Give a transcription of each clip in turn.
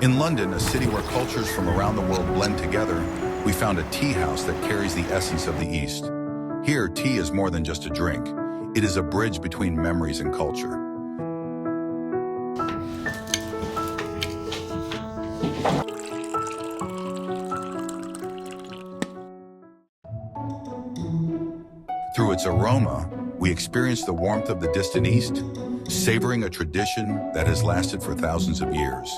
In London, a city where cultures from around the world blend together, we found a tea house that carries the essence of the East. Here, tea is more than just a drink. It is a bridge between memories and culture. Through its aroma, we experience the warmth of the distant East, savoring a tradition that has lasted for thousands of years.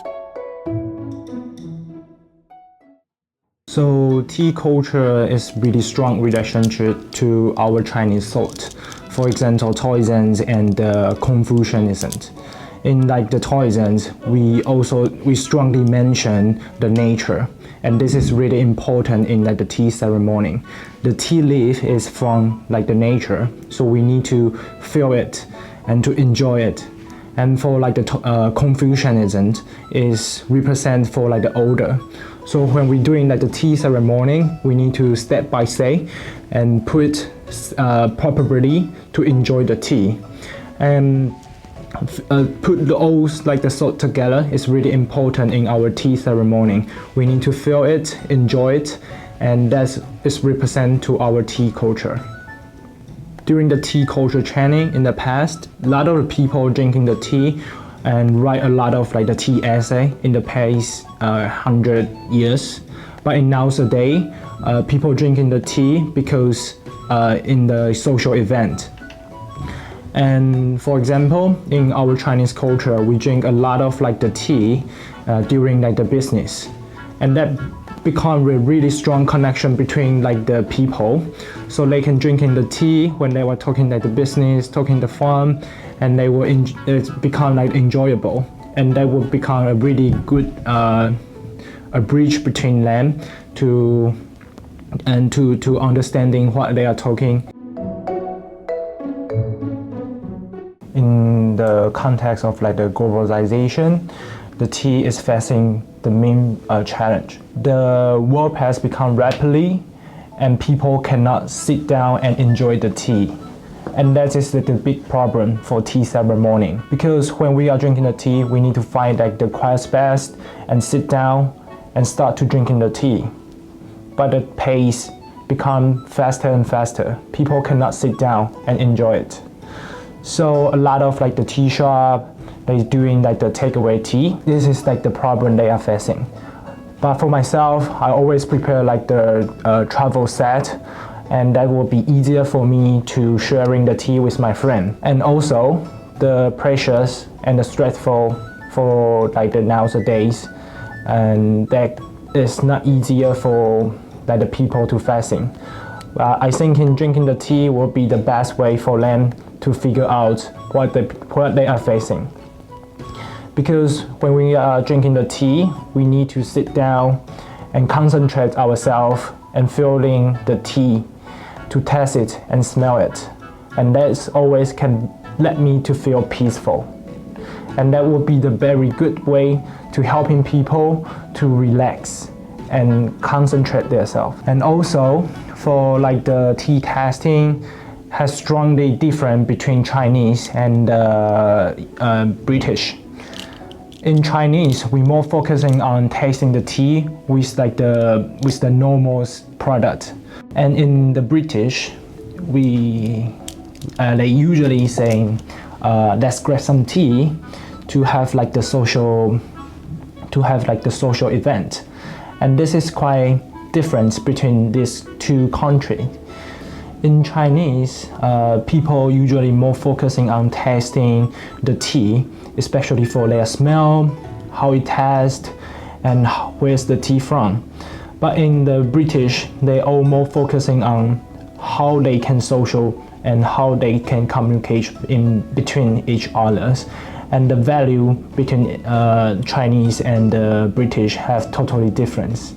So tea culture is really strong relationship to our Chinese thought. For example, Taoism and Confucianism. In like the Taoism, we strongly mention the nature, and this is really important in like the tea ceremony. The tea leaf is from like the nature, so we need to feel it and to enjoy it. And for like the Confucianism is represent for like the older. So when we're doing like the tea ceremony, we need to step by step and put properly to enjoy the tea. And put the all like the salt together is really important in our tea ceremony. We need to feel it, enjoy it, and that is represent to our tea culture. During the tea culture training in the past, a lot of people drinking the tea and write a lot of like the tea essay in the past 100 years. But in nowadays, people drinking the tea because in the social event. And for example, in our Chinese culture, we drink a lot of like the tea during like the business, and that become a really strong connection between like the people. So they can drink in the tea when they were talking like the business, talking the farm, and they will it become like enjoyable, and that will become a really good a bridge between them to understanding what they are talking. In the context of like the globalization, the tea is facing the main challenge. The world has become rapidly, and people cannot sit down and enjoy the tea. And that is the big problem for tea ceremony. Because when we are drinking the tea, we need to find like the quiet space and sit down and start to drinking the tea. But the pace become faster and faster. People cannot sit down and enjoy it. So a lot of like the tea shop, they're doing like the takeaway tea. This is like the problem they are facing. But for myself, I always prepare like the travel set, and that will be easier for me to sharing the tea with my friend. And also the pressures and the stressful for like the nowadays, and that is not easier for like the people to facing. I think in drinking the tea will be the best way for them to figure out what they are facing. Because when we are drinking the tea, we need to sit down and concentrate ourselves and feeling the tea, to taste it and smell it. And that always can let me to feel peaceful. And that would be the very good way to helping people to relax and concentrate themselves. And also for like the tea tasting has strongly different between Chinese and British. In Chinese, we more focusing on tasting the tea with like the normal product. And in the British, they usually saying let's grab some tea to have like the social event. And this is quite different between these two countries. In Chinese, people usually more focusing on tasting the tea, especially for their smell, how it tastes, and where's the tea from. But in the British, they all more focusing on how they can social and how they can communicate in between each others. And the value between Chinese and British have totally different.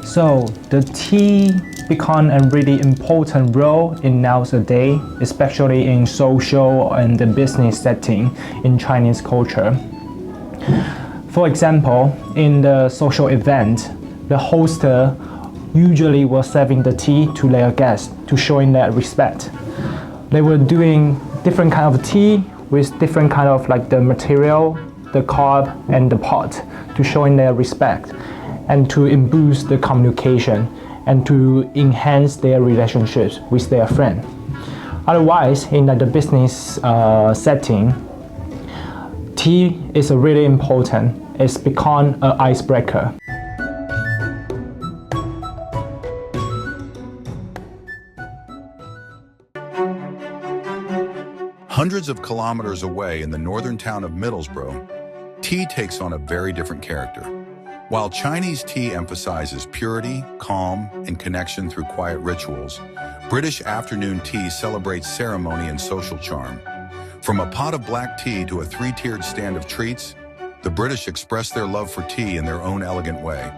So the tea become a really important role in nowadays, especially in social and the business setting in Chinese culture. For example, in the social event, the hoster usually was serving the tea to their guests to showing their respect. They were doing different kind of tea with different kind of like the material, the cup and the pot to showing their respect and to boost the communication and to enhance their relationships with their friend. Otherwise, in the business setting, tea is really important. It's become an icebreaker. Hundreds of kilometers away in the northern town of Middlesbrough, tea takes on a very different character. While Chinese tea emphasizes purity, calm, and connection through quiet rituals, British afternoon tea celebrates ceremony and social charm. From a pot of black tea to a three-tiered stand of treats, the British express their love for tea in their own elegant way.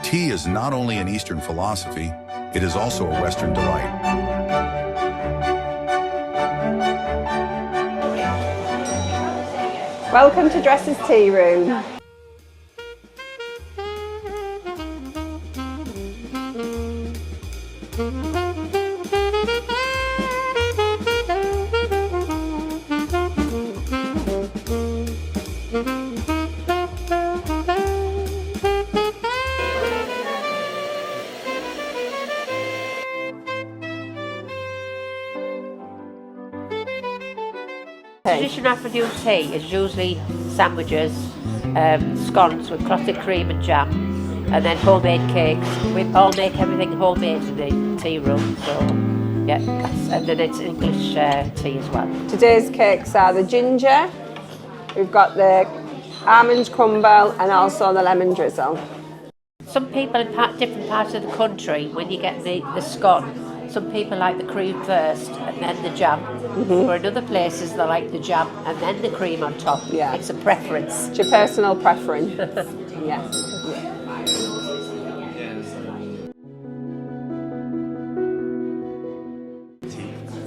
Tea is not only an Eastern philosophy, it is also a Western delight. Welcome to Dress's Tea Room. Traditional afternoon tea is usually sandwiches, scones with clotted cream and jam, and then homemade cakes. We all make everything homemade in the tea room, so yeah, and then it's English tea as well. Today's cakes are the ginger, we've got the almond crumble and also the lemon drizzle. Some people in different parts of the country, when you get the scone, some people like the cream first and then the jam. For in other places they like the jam and then the cream on top. Yeah. It's a preference. It's your personal preference. Yeah.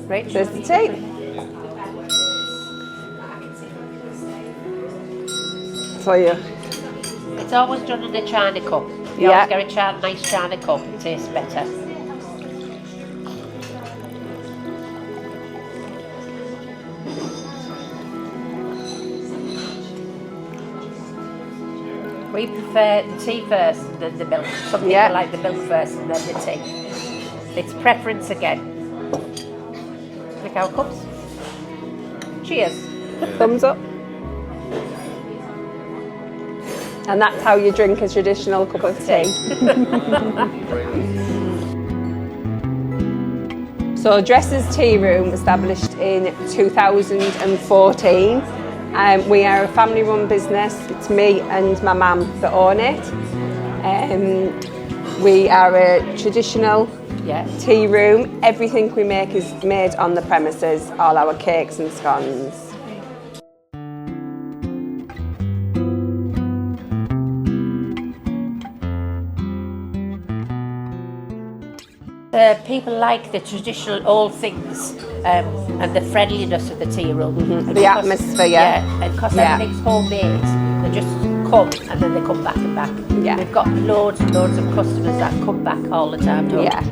Right? There's the tea. For you. It's always done in a china cup. You Yeah. always get a nice china cup, it tastes better. We prefer the tea first and then the milk. Some people like the milk first and then the tea. It's preference again. Take our cups. Cheers. Thumbs up. And that's how you drink a traditional cup of tea. So Dress's Tea Room, established in 2014. We are a family-run business. It's me and my mum that own it. We are a traditional tea room. Everything we make is made on the premises, all our cakes and scones. People like the traditional old things and the friendliness of the tea room. The atmosphere. Yeah, and because everything's homemade, they just come and then they come back and back. Yeah. We've got loads and loads of customers that come back all the time. Don't Yeah.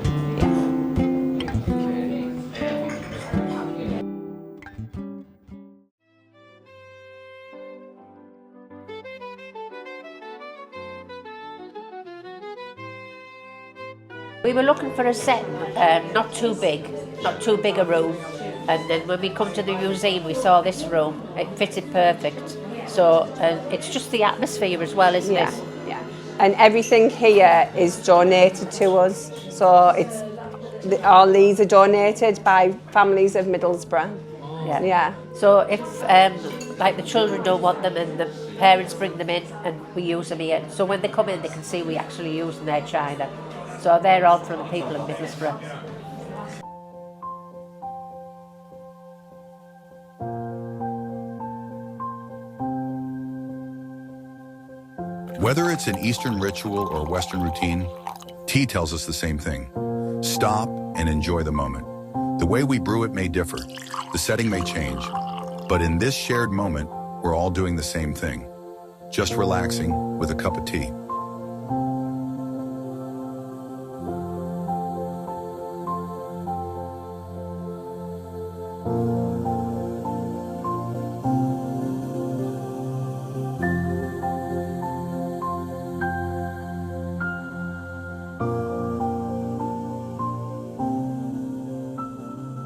We were looking for a set, not too big a room. And then when we come to the museum, we saw this room. It fitted perfect. So it's just the atmosphere as well, isn't it? Yeah. And everything here is donated to us. So all these are donated by families of Middlesbrough. Yeah. So if like the children don't want them and the parents bring them in and we use them here. So when they come in, they can see we actually use their china. So they're all from the people of Middlesbrough. Whether it's an Eastern ritual or Western routine, tea tells us the same thing. Stop and enjoy the moment. The way we brew it may differ, the setting may change, but in this shared moment, we're all doing the same thing. Just relaxing with a cup of tea.